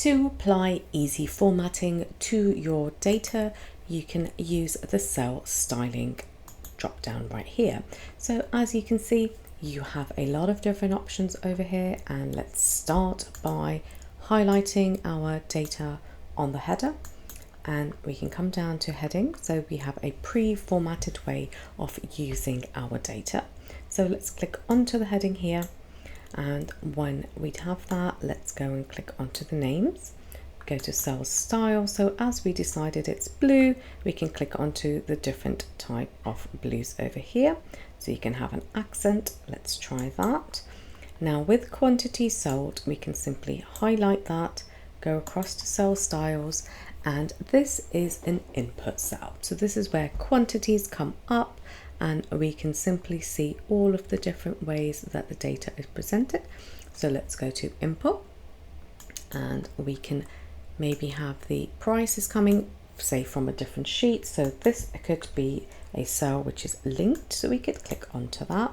To apply easy formatting to your data, you can use the cell styling drop down right here. So as you can see, you have a lot of different options over here, and let's start by highlighting our data on the header, and we can come down to heading. So we have a pre-formatted way of using our data. So let's click onto the heading here, and when we have that, let's go and click onto the names, go to cell style. So as we decided it's blue, we can click onto the different type of blues over here. So you can have an accent. Let's try that. Now with quantity sold, we can simply highlight that, go across to cell styles, and this is an input cell. So this is where quantities come up, and we can simply see all of the different ways that the data is presented. So let's go to input, and we can maybe have the prices coming, say, from a different sheet. So this could be a cell which is linked, so we could click onto that.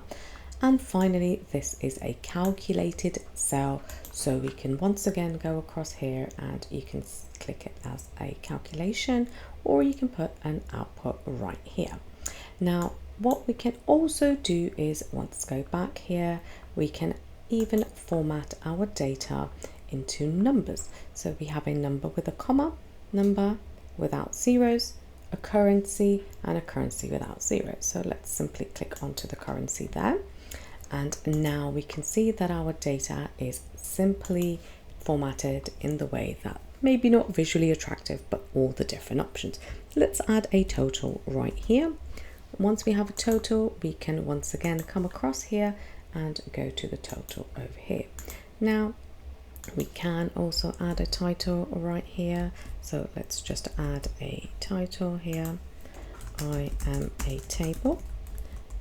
And finally, this is a calculated cell, so we can once again go across here and you can click it as a calculation, or you can put an output right here. Now what we can also do is, once go back here, we can even format our data into numbers. So we have a number with a comma, number without zeros, a currency, and a currency without zeros. So let's simply click onto the currency there. And now we can see that our data is simply formatted in the way that maybe not visually attractive, but all the different options. Let's add a total right here. Once we have a total, we can once again come across here and go to the total over here. Now we can also add a title right here. So let's just add a title here. I am a table.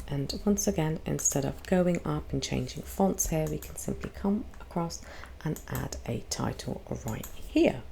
And once again, instead of going up and changing fonts here, we can simply come across and add a title right here.